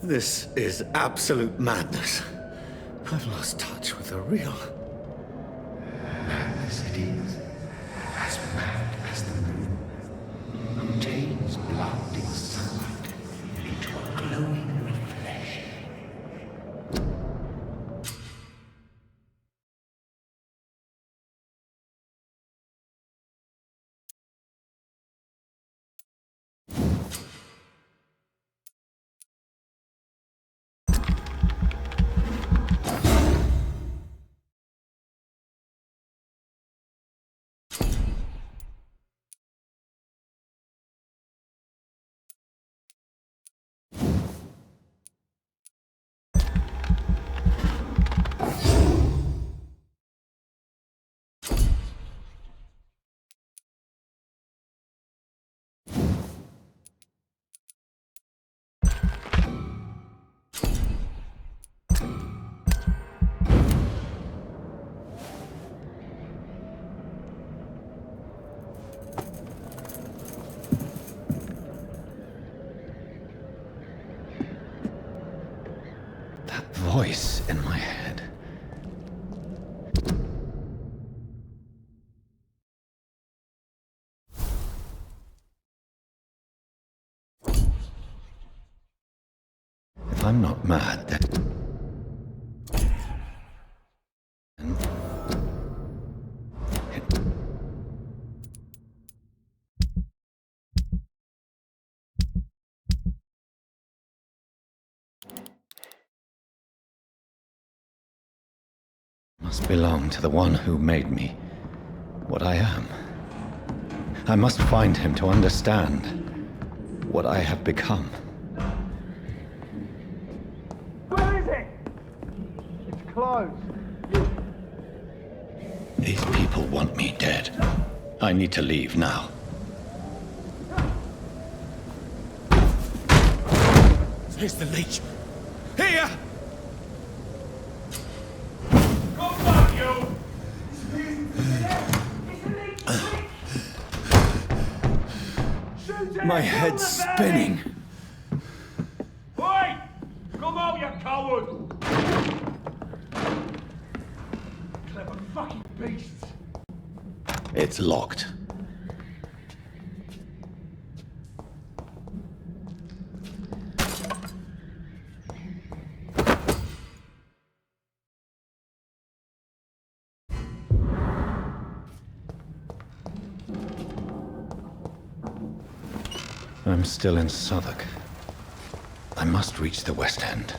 This is absolute madness. I've lost touch with the real. Madness it is, as mad as the moon, who takes blinding sunlight into a glowing reflection. Voice in my head. If I'm not mad, then must belong to the one who made me what I am. I must find him to understand what I have become. Where is it? It's closed. These people want me dead. I need to leave now. Here's the leech. Here! My head's spinning. Oi! Come out, you coward! Clever fucking beasts. It's locked. I'm still in Southwark. I must reach the West End.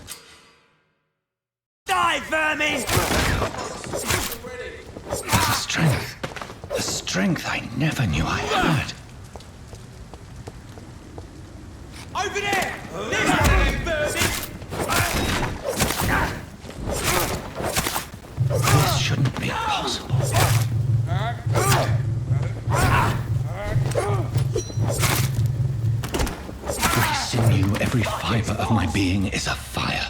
Die, vermin! The strength. The strength I never knew I had. Over there! This way, vermin! This shouldn't be possible. Every sinew, every fiber of my being is afire.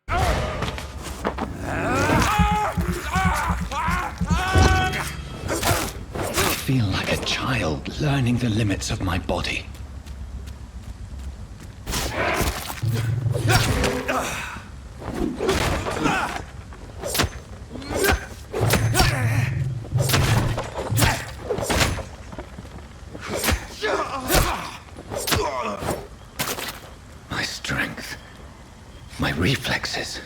I feel like a child learning the limits of my body. My strength, my reflexes.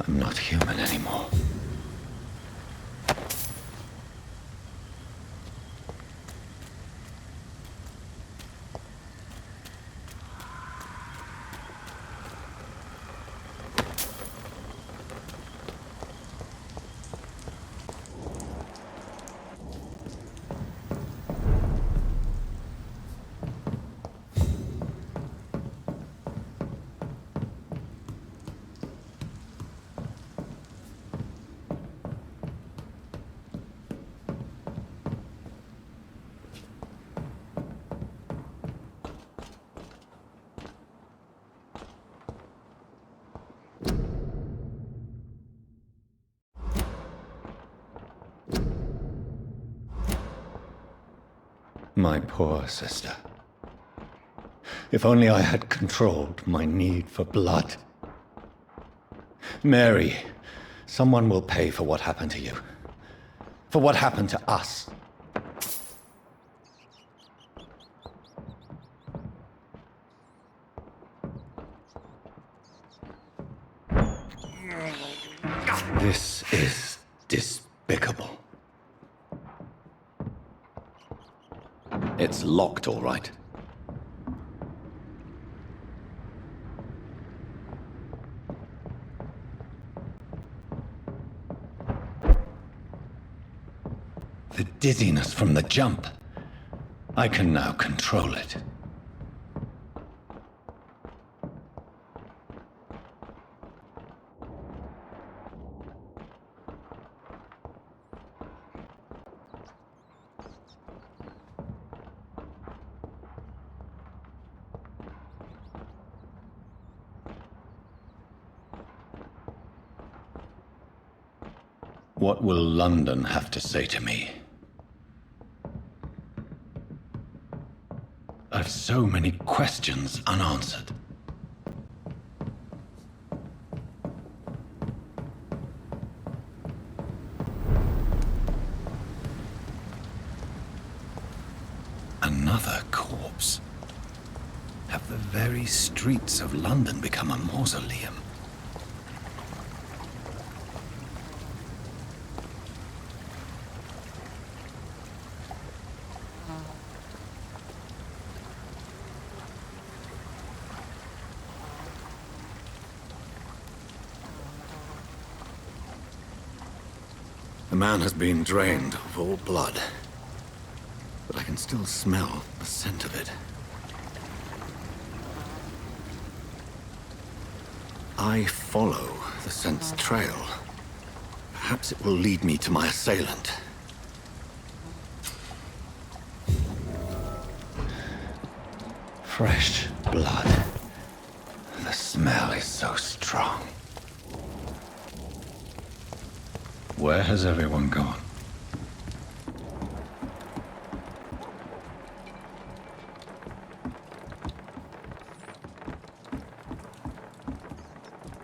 I'm not human anymore. My poor sister. If only I had controlled my need for blood. Mary, someone will pay for what happened to you. For what happened to us. This is despicable. It's locked, all right. The dizziness from the jump. I can now control it. What will London have to say to me? I've so many questions unanswered. Another corpse. Have the very streets of London become a mausoleum? The man has been drained of all blood, but I can still smell the scent of it. I follow the scent's trail. Perhaps it will lead me to my assailant. Fresh blood. The smell is so strong. Where has everyone gone?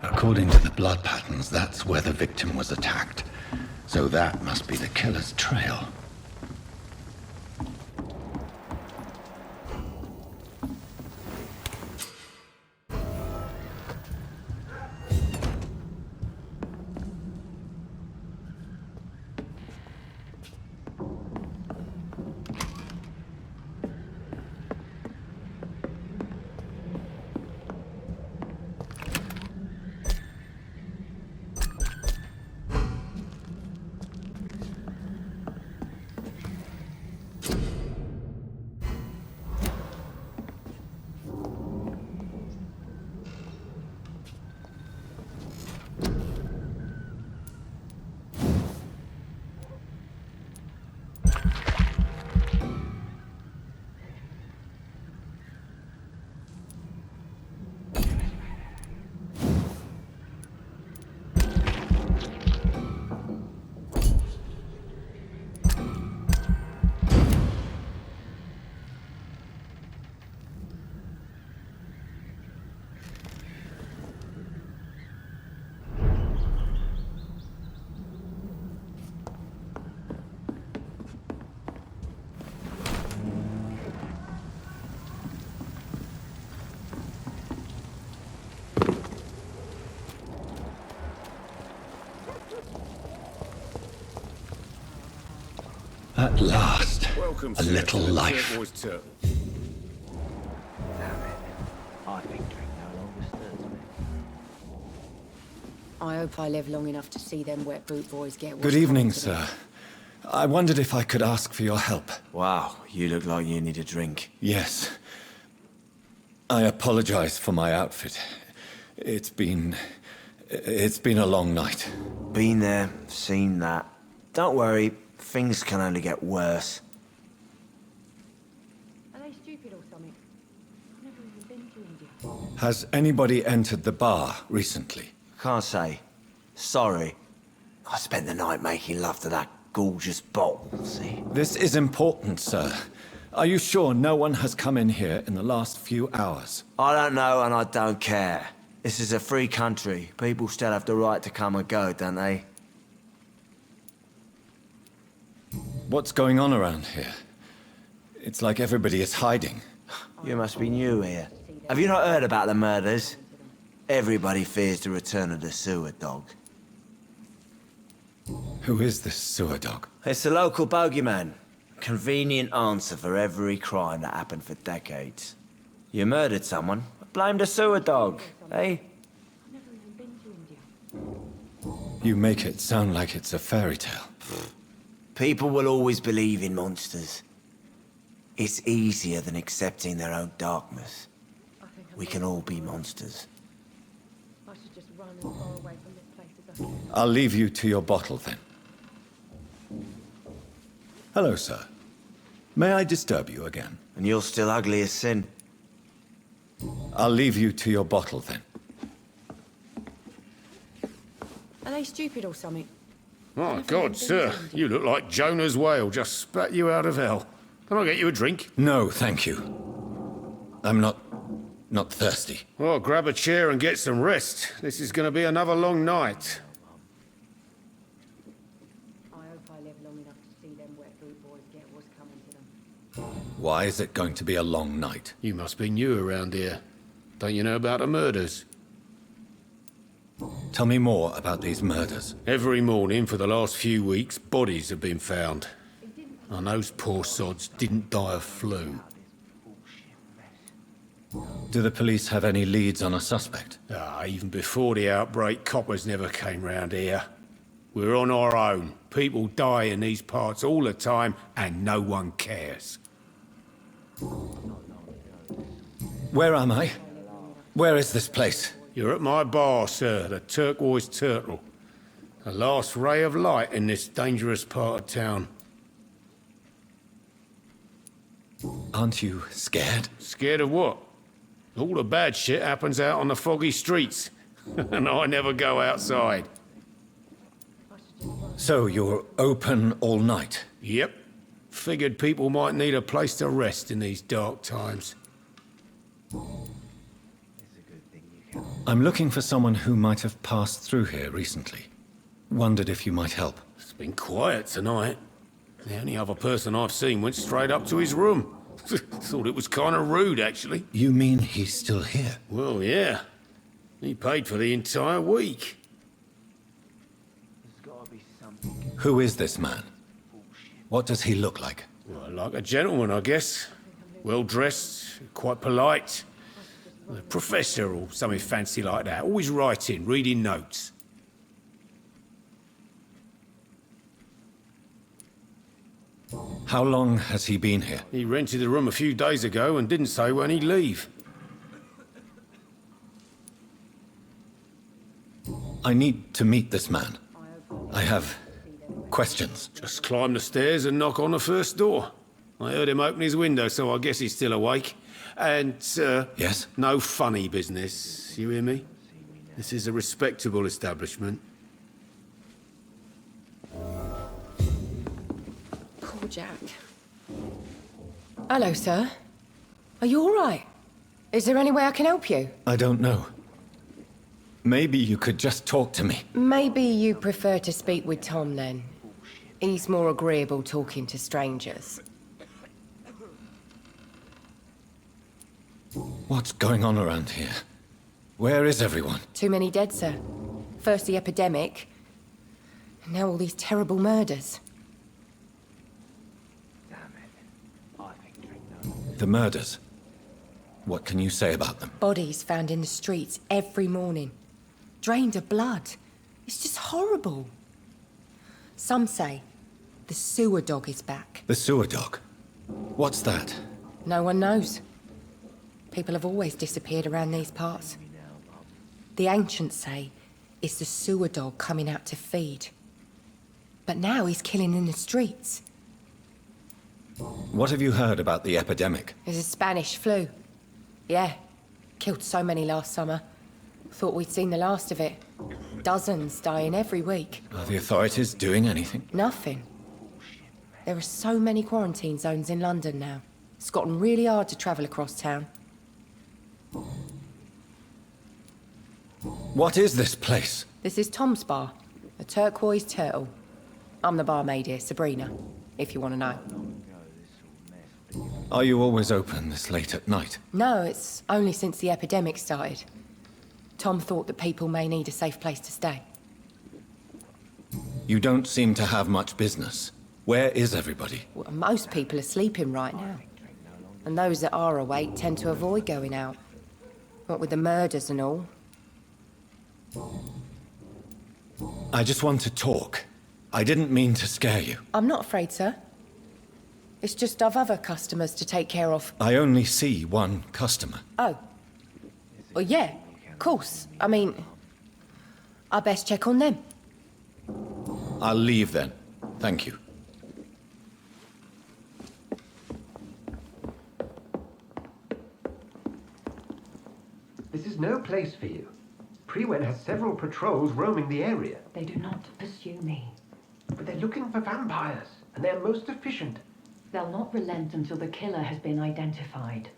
According to the blood patterns, that's where the victim was attacked. So that must be the killer's trail. At last, a little life. I think drink no longer stirs me. I hope I live long enough to see them wet boot boys get what's Good evening, coming to them. sir. I wondered if I could ask for your help. Wow, you look like you need a drink. Yes. I apologize for my outfit. It's been a long night. Been there, seen that. Don't worry, things can only get worse. Are they stupid or something? I've never even been to India. Has anybody entered the bar recently? Can't say. Sorry. I spent the night making love to that gorgeous bottle, see? This is important, sir. Are you sure no one has come in here in the last few hours? I don't know and I don't care. This is a free country. People still have the right to come and go, don't they? What's going on around here? It's like everybody is hiding. You must be new here. Have you not heard about the murders? Everybody fears the return of the sewer dog. Who is this sewer dog? It's the local bogeyman. Convenient answer for every crime that happened for decades. You murdered someone, blame the sewer dog, eh? I've never even been to India. You make it sound like it's a fairy tale. People will always believe in monsters. It's easier than accepting their own darkness. I think We can all be monsters. I should just run as far away from this place as I can. I'll leave you to your bottle then. Hello, sir. May I disturb you again? And you're still ugly as sin. I'll leave you to your bottle then. Are they stupid or something? My God, sir, you look like Jonah's whale just spat you out of hell. Can I get you a drink? No, thank you. I'm not thirsty. Well, grab a chair and get some rest. This is going to be another long night. I hope I live long enough to see them wet boot boys get what's coming to them. Why is it going to be a long night? You must be new around here. Don't you know about the murders? Tell me more about these murders. Every morning for the last few weeks, bodies have been found. And those poor sods didn't die of flu. Do the police have any leads on a suspect? Even before the outbreak, coppers never came round here. We're on our own. People die in these parts all the time, and no one cares. Where am I? Where is this place? You're at my bar, sir, the Turquoise Turtle. The last ray of light in this dangerous part of town. Aren't you scared? Scared of what? All the bad shit happens out on the foggy streets. And I never go outside. So you're open all night? Yep. Figured people might need a place to rest in these dark times. I'm looking for someone who might have passed through here recently. Wondered if you might help. It's been quiet tonight. The only other person I've seen went straight up to his room. Thought it was kind of rude, actually. You mean he's still here? Well, yeah. He paid for the entire week. There's gotta be something. Who is this man? What does he look like? Well, like a gentleman, I guess. Well-dressed, quite polite. A professor or something fancy like that. Always writing, reading notes. How long has he been here? He rented the room a few days ago and didn't say when he'd leave. I need to meet this man. I have questions. Just climb the stairs and knock on the first door. I heard him open his window, so I guess he's still awake. And, Yes? no funny business, you hear me? This is a respectable establishment. Poor Jack. Hello, sir. Are you all right? Is there any way I can help you? I don't know. Maybe you could just talk to me. Maybe you prefer to speak with Tom, then. He's more agreeable talking to strangers. What's going on around here? Where is everyone? Too many dead, sir. First the epidemic, and now all these terrible murders. Damn it. I think I know. The murders. What can you say about them? Bodies found in the streets every morning. Drained of blood. It's just horrible. Some say the sewer dog is back. The sewer dog. What's that? No one knows. People have always disappeared around these parts. The ancients say it's the sewer dog coming out to feed. But now he's killing in the streets. What have you heard about the epidemic? There's a Spanish flu. Yeah. Killed so many last summer. Thought we'd seen the last of it. Dozens dying every week. Are the authorities doing anything? Nothing. There are so many quarantine zones in London now. It's gotten really hard to travel across town. What is this place? This is Tom's bar, a turquoise turtle. I'm the barmaid here, Sabrina, if you want to know. Are you always open this late at night? No, it's only since the epidemic started. Tom thought that people may need a safe place to stay. You don't seem to have much business. Where is everybody? Well, most people are sleeping right now. And those that are awake tend to avoid going out. What with the murders and all. I just want to talk. I didn't mean to scare you. I'm not afraid, sir. It's just I've other customers to take care of. I only see one customer. Oh. Well, yeah, of course. I mean, I best check on them. I'll leave then. Thank you. This is no place for you. Prewen has several patrols roaming the area, They do not pursue me. but they're looking for vampires, and they're most efficient. They'll not relent until the killer has been identified.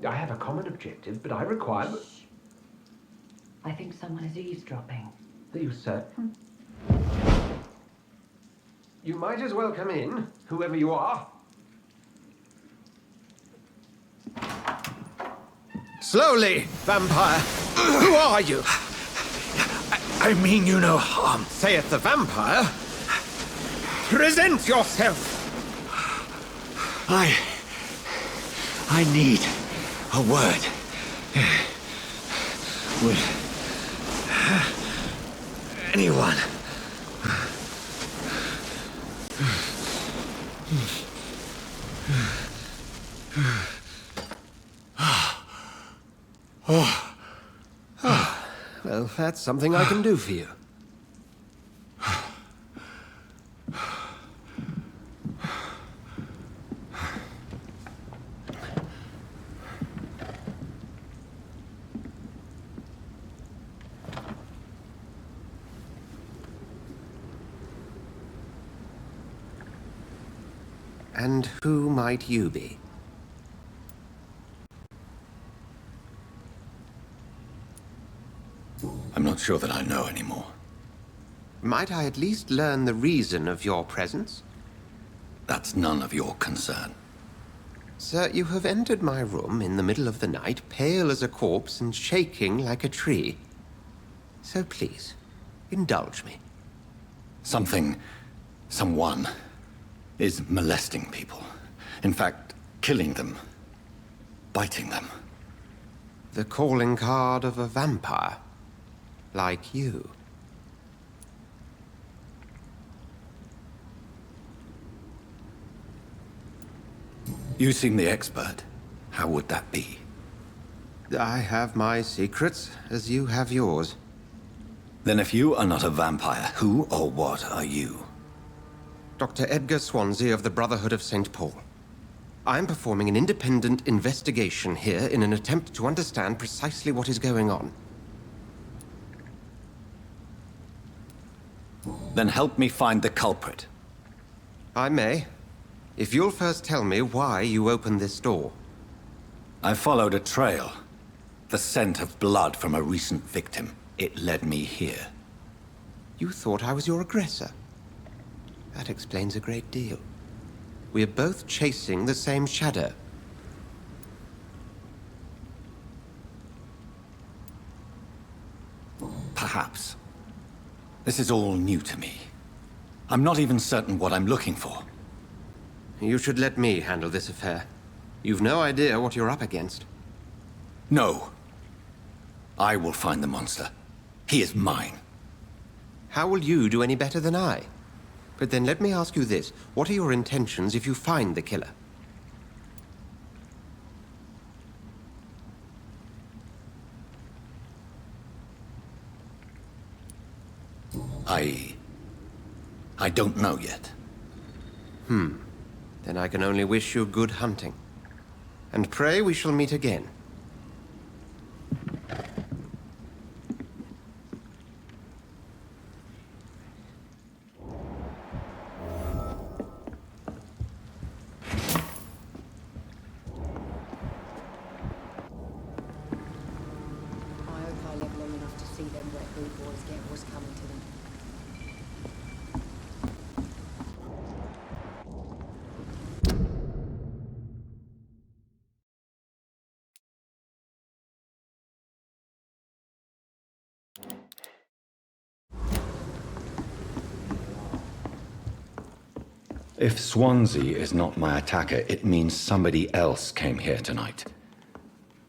I have a common objective, but I require... I think someone is eavesdropping. Are you certain? You might as well come in, whoever you are. Slowly, vampire. Who are you? I mean you no harm, saith the vampire. Present yourself. I need a word with anyone. Well, that's something I can do for you. And who might you be? I'm not sure that I know anymore. Might I at least learn the reason of your presence? That's none of your concern. Sir, you have entered my room in the middle of the night, pale as a corpse and shaking like a tree. So please, indulge me. Someone is molesting people. In fact, killing them. Biting them. The calling card of a vampire. Like you. You seem the expert. How would that be? I have my secrets, as you have yours. Then if you are not a vampire, who or what are you? Dr. Edgar Swansea of the Brotherhood of St. Paul. I am performing an independent investigation here in an attempt to understand precisely what is going on. Then help me find the culprit. I may, if you'll first tell me why you opened this door. I followed a trail. The scent of blood from a recent victim. It led me here. You thought I was your aggressor. That explains a great deal. We are both chasing the same shadow. Perhaps. This is all new to me. I'm not even certain what I'm looking for. You should let me handle this affair. You've no idea what you're up against. No. I will find the monster. He is mine. How will you do any better than I? But then let me ask you this. What are your intentions if you find the killer? I don't know yet. Then I can only wish you good hunting. And pray we shall meet again. If Swansea is not my attacker, it means somebody else came here tonight.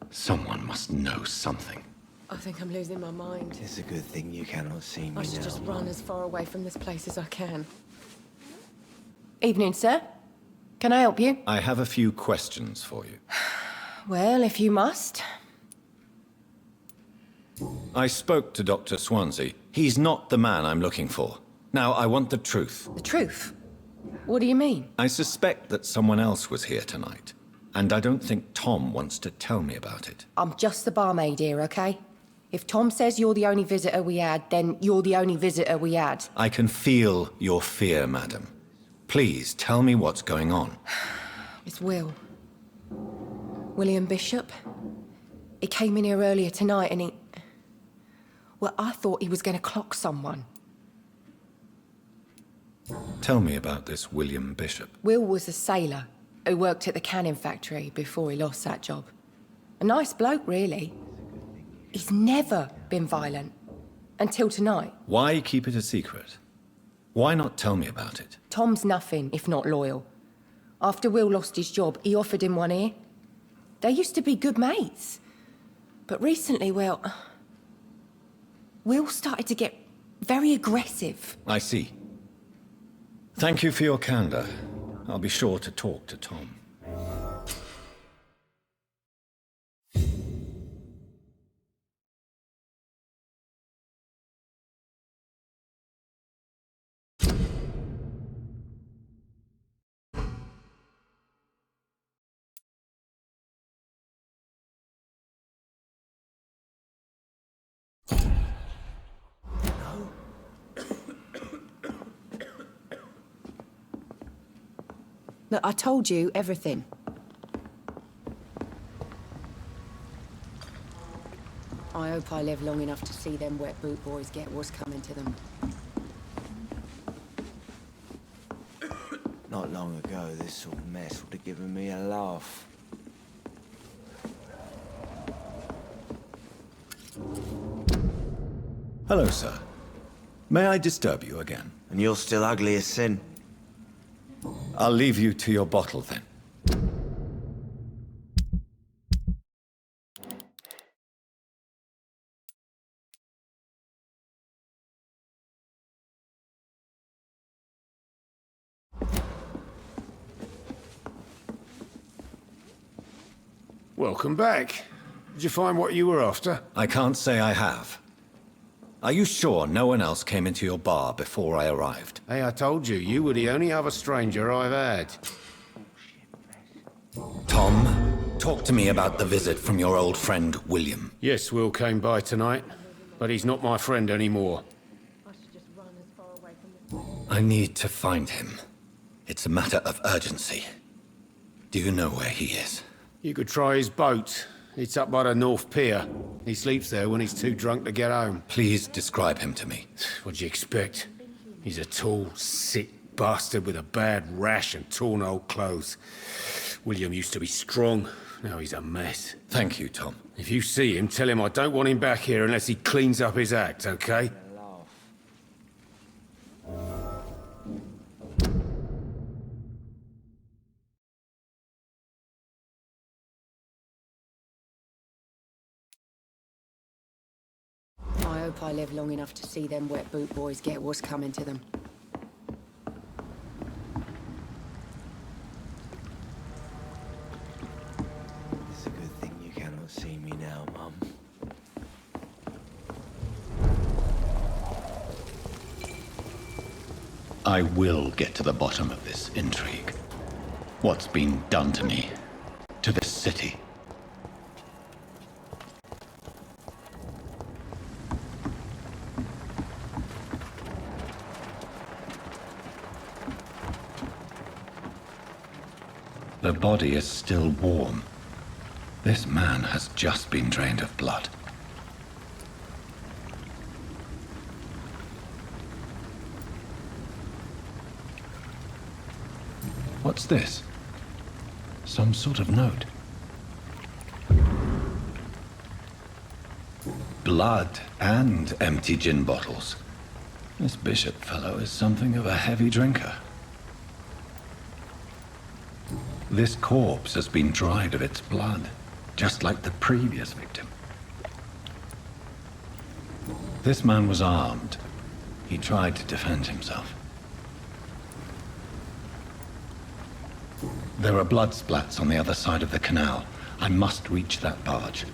Someone must know something. I think I'm losing my mind. It's a good thing you cannot see me I should now. just run as far away from this place as I can. Evening, sir. Can I help you? I have a few questions for you. Well, if you must. I spoke to Dr. Swansea. He's not the man I'm looking for. Now, I want the truth. The truth? What do you mean? I suspect that someone else was here tonight, and I don't think Tom wants to tell me about it. I'm just the barmaid here, okay? If Tom says you're the only visitor we had, then you're the only visitor we had. I can feel your fear, madam. Please, tell me what's going on. It's Will. William Bishop. He came in here earlier tonight and he... Well, I thought he was going to clock someone. Tell me about this William Bishop. Will was a sailor who worked at the canning factory before he lost that job. A nice bloke, really. He's never been violent. Until tonight. Why keep it a secret? Why not tell me about it? Tom's nothing if not loyal. After Will lost his job, he offered him one ear. They used to be good mates. But recently, well... Will started to get very aggressive. I see. Thank you for your candor. I'll be sure to talk to Tom. Look, I told you everything. I hope I live long enough to see them wet boot boys get what's coming to them. Not long ago, this sort of mess would have given me a laugh. Hello, sir. May I disturb you again? And you're still ugly as sin. I'll leave you to your bottle, then. Welcome back. Did you find what you were after? I can't say I have. Are you sure no one else came into your bar before I arrived? Hey, I told you, you were the only other stranger I've had. Tom, talk to me about the visit from your old friend, William. Yes, Will came by tonight, but he's not my friend anymore. I should just run as far away from this place. I need to find him. It's a matter of urgency. Do you know where he is? You could try his boat. It's up by the North Pier. He sleeps there when he's too drunk to get home. Please describe him to me. What'd you expect? He's a tall, sick bastard with a bad rash and torn old clothes. William used to be strong. Now he's a mess. Thank you, Tom. If you see him, tell him I don't want him back here unless he cleans up his act, okay? I hope I live long enough to see them wet boot boys get what's coming to them. It's a good thing you cannot see me now, Mum. I will get to the bottom of this intrigue. What's been done to me? To this city? The body is still warm. This man has just been drained of blood. What's this? Some sort of note. Blood and empty gin bottles. This Bishop fellow is something of a heavy drinker. This corpse has been dried of its blood, just like the previous victim. This man was armed. He tried to defend himself. There are blood splats on the other side of the canal. I must reach that barge.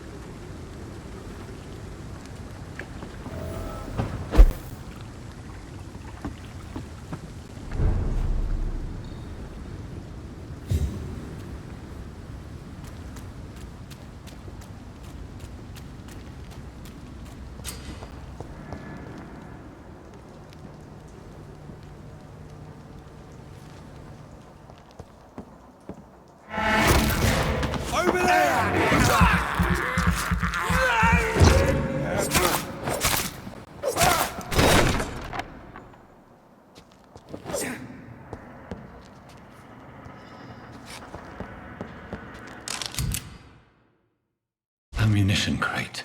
Ammunition crate.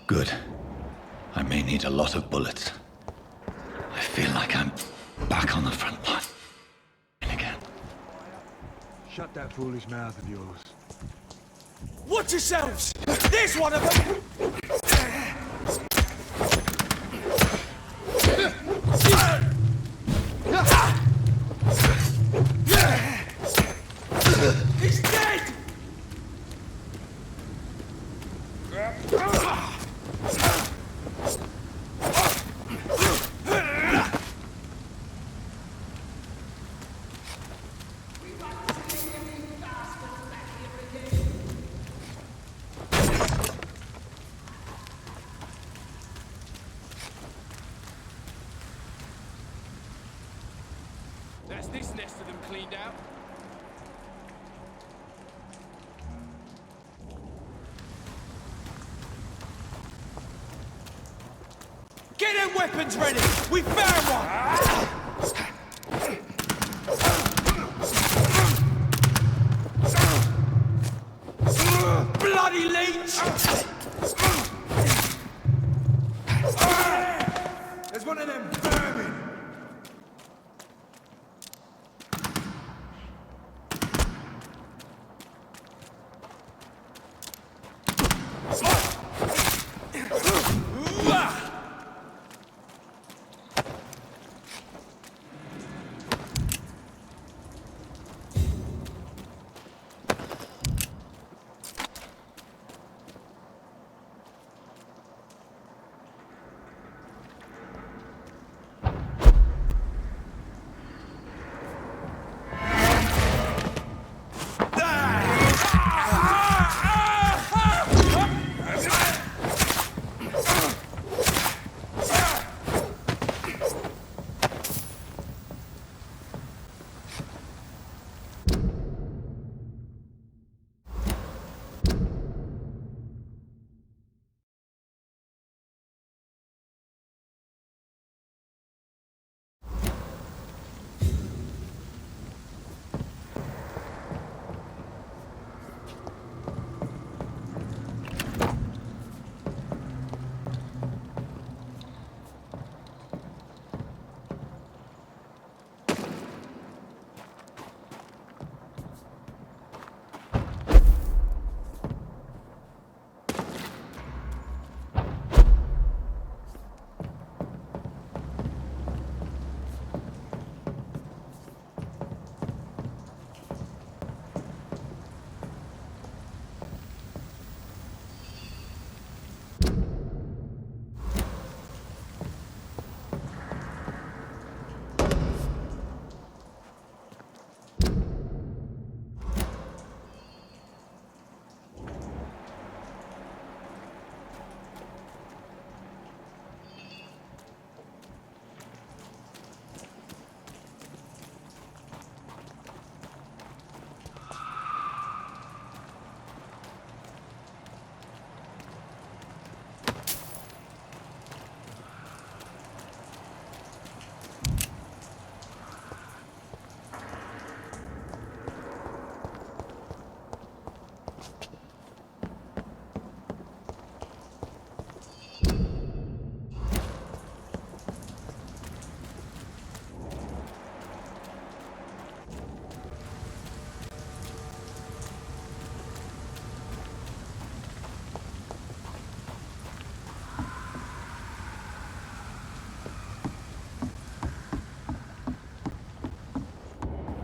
Good. I may need a lot of bullets. I feel like I'm back on the front line again. Shut that foolish mouth of yours. Watch yourselves! There's one of them! He's dead! That's this nest of them cleaned out. Get them weapons ready! We found one! Bloody leech! There's one of them vermin!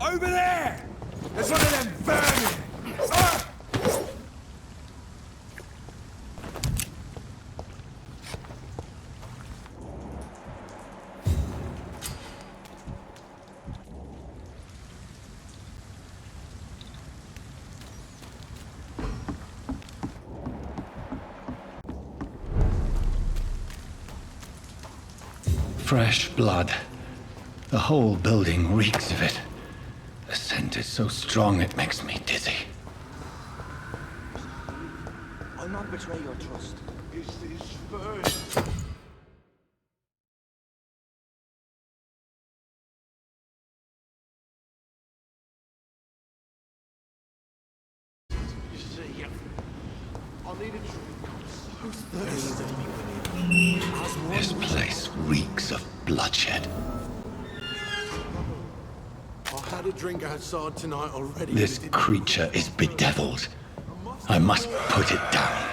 Over there! There's one of them vermin! Ah! Fresh blood. The whole building reeks of it. The scent is so strong it makes me dizzy. I'll not betray your trust. Is this first? You see, I need a drink. I'm so thirsty. This place reeks of bloodshed. I had a drink outside tonight already. This creature is bedeviled. I must put it down.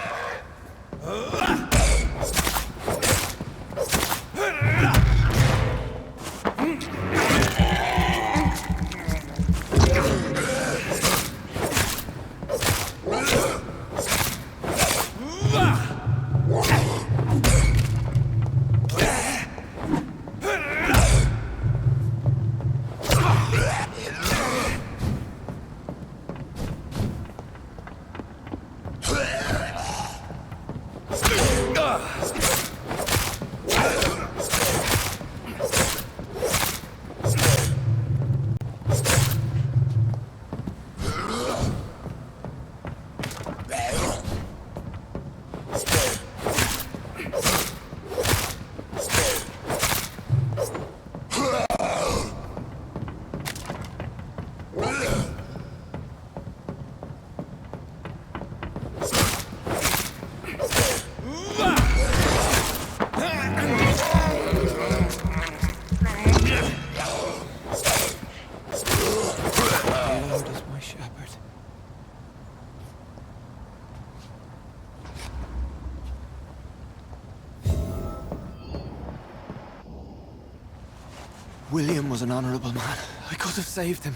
William was an honorable man. I could have saved him.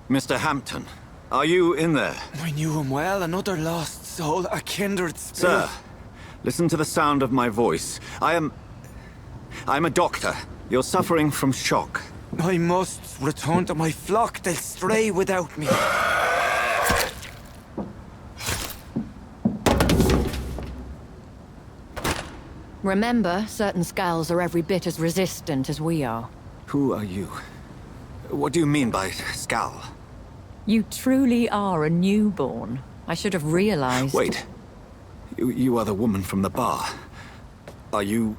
Mr. Hampton, are you in there? I knew him well, another lost soul, a kindred spirit. Sir, listen to the sound of my voice. I'm a doctor. You're suffering from shock. I must return to my flock. They'll stray without me. Remember, certain skulls are every bit as resistant as we are. Who are you? What do you mean by Skal? You truly are a newborn. I should have realized. Wait. You are the woman from the bar. Are you...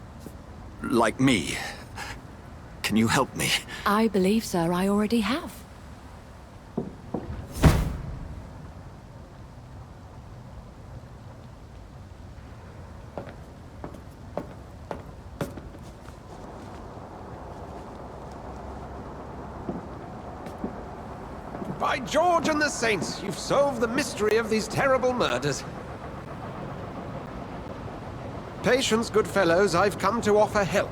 like me? Can you help me? I believe, sir, I already have. By George and the Saints, you've solved the mystery of these terrible murders. Patience, good fellows, I've come to offer help.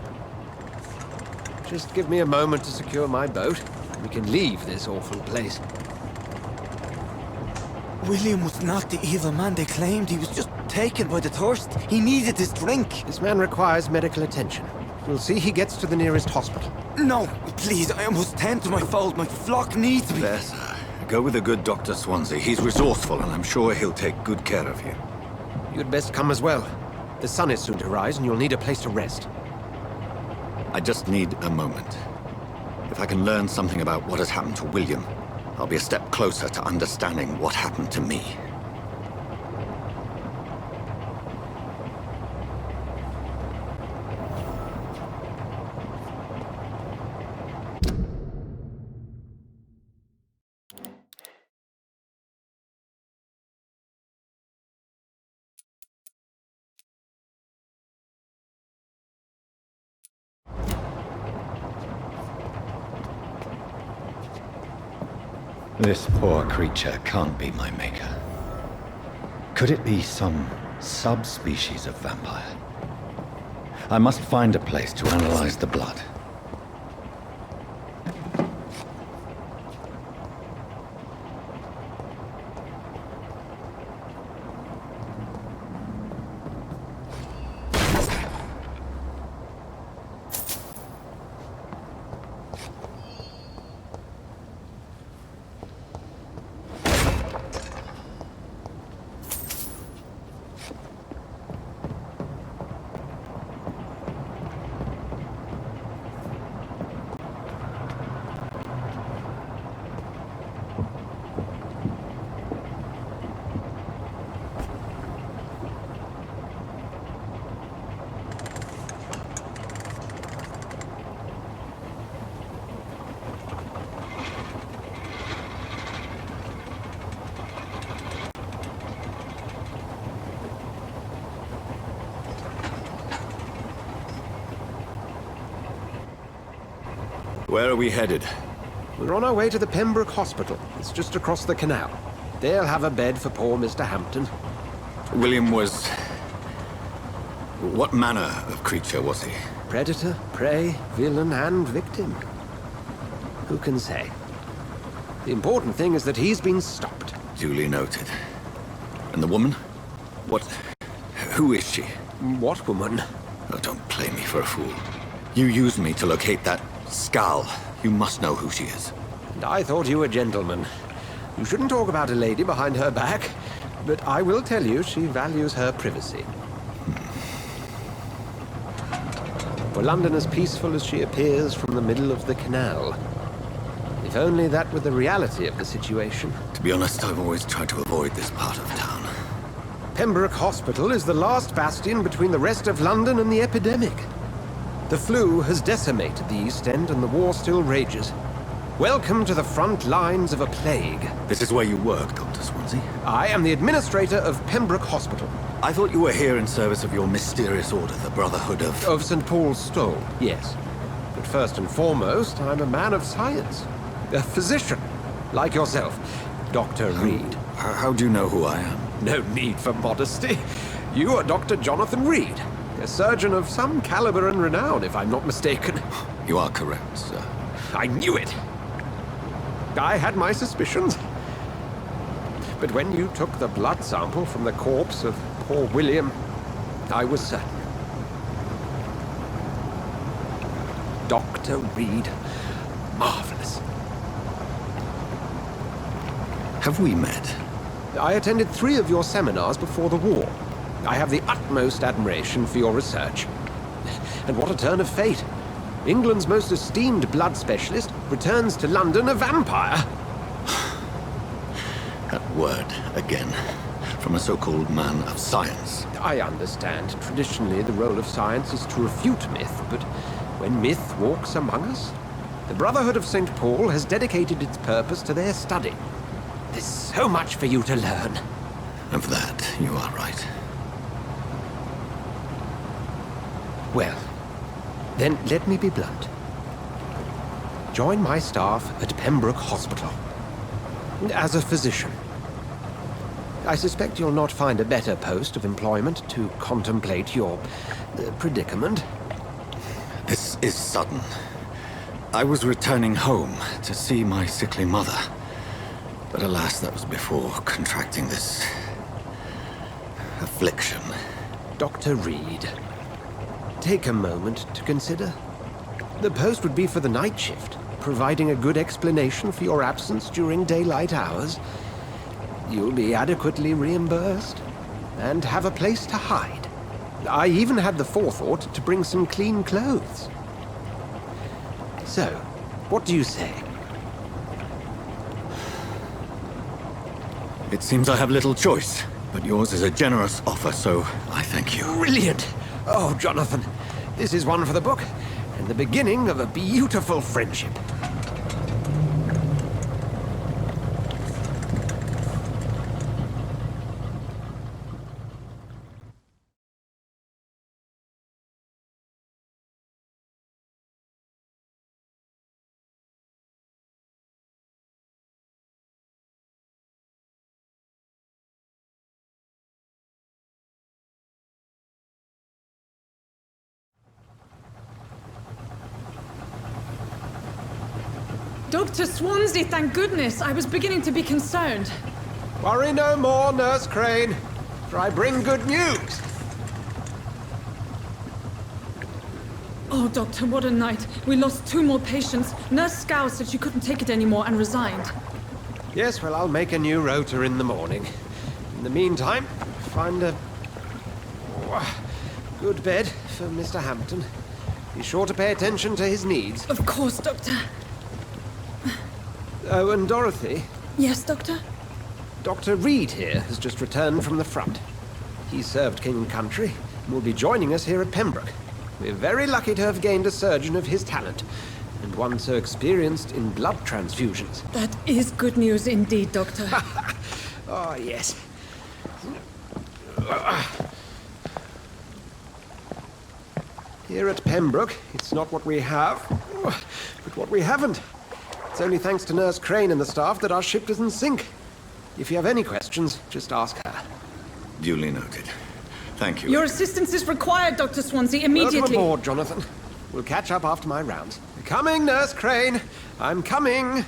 Just give me a moment to secure my boat. We can leave this awful place. William was not the evil man they claimed. He was just taken by the thirst. He needed his drink. This man requires medical attention. We'll see he gets to the nearest hospital. No, please, I must tend to my fold. My flock needs me. There, sir. Go with the good Dr. Swansea. He's resourceful, and I'm sure he'll take good care of you. You'd best come as well. The sun is soon to rise, and you'll need a place to rest. I just need a moment. If I can learn something about what has happened to William, I'll be a step closer to understanding what happened to me. This poor creature can't be my maker. Could it be some subspecies of vampire? I must find a place to analyze the blood. Where are we headed? We're on our way to the Pembroke Hospital. It's just across the canal. They'll have a bed for poor Mr. Hampton. William was... What manner of creature was he? Predator, prey, villain, and victim. Who can say? The important thing is that he's been stopped. Duly noted. And the woman? What... Who is she? What woman? Oh, don't play me for a fool. You used me to locate that skull. You must know who she is. And I thought you a gentleman. You shouldn't talk about a lady behind her back, but I will tell you she values her privacy. For London as peaceful as she appears from the middle of the canal. If only that were the reality of the situation. To be honest, I've always tried to avoid this part of town. Pembroke Hospital is the last bastion between the rest of London and the epidemic. The flu has decimated the East End and the war still rages. Welcome to the front lines of a plague. This is where you work, Dr. Swansea? I am the administrator of Pembroke Hospital. I thought you were here in service of your mysterious order, the Brotherhood of... Of St. Paul's Stole, yes. But first and foremost, I'm a man of science. A physician, like yourself, Dr. Reed. How do you know who I am? No need for modesty. You are Dr. Jonathan Reed, a surgeon of some caliber and renown, if I'm not mistaken. You are correct, sir. I knew it. I had my suspicions. But when you took the blood sample from the corpse of poor William, I was certain. Dr. Reed. Marvelous. Have we met? I attended 3 of your seminars before the war. I have the utmost admiration for your research. And what a turn of fate. England's most esteemed blood specialist returns to London a vampire. That word, again. From a so-called man of science. I understand. Traditionally, the role of science is to refute myth, but when myth walks among us, the Brotherhood of St. Paul has dedicated its purpose to their study. There's so much for you to learn. Of that, you are right. Well, then let me be blunt. Join my staff at Pembroke Hospital. As a physician. I suspect you'll not find a better post of employment to contemplate your predicament. This is sudden. I was returning home to see my sickly mother. But alas, that was before contracting this... affliction. Dr. Reed, take a moment to consider. The post would be for the night shift, providing a good explanation for your absence during daylight hours. You'll be adequately reimbursed, and have a place to hide. I even had the forethought to bring some clean clothes. So, what do you say? It seems I have little choice, but yours is a generous offer, so I thank you. Brilliant! Oh, Jonathan, this is one for the book, and the beginning of a beautiful friendship. Dr. Swansea, thank goodness. I was beginning to be concerned. Worry no more, Nurse Crane, for I bring good news. Oh, Doctor, what a night. We lost 2 more patients. Nurse Scow said she couldn't take it anymore and resigned. Yes, well, I'll make a new rota in the morning. In the meantime, find a good bed for Mr. Hampton. Be sure to pay attention to his needs. Of course, Doctor. Oh, and Dorothy? Yes, Doctor? Dr. Reed here has just returned from the front. He served King and Country and will be joining us here at Pembroke. We're very lucky to have gained a surgeon of his talent, and one so experienced in blood transfusions. That is good news indeed, Doctor. Oh, yes. Here at Pembroke, it's not what we have, but what we haven't. It's only thanks to Nurse Crane and the staff that our ship doesn't sink. If you have any questions, just ask her. Duly noted. Thank you. Your assistance is required, Dr. Swansea, immediately. Welcome aboard, Jonathan. We'll catch up after my rounds. Coming, Nurse Crane. I'm coming.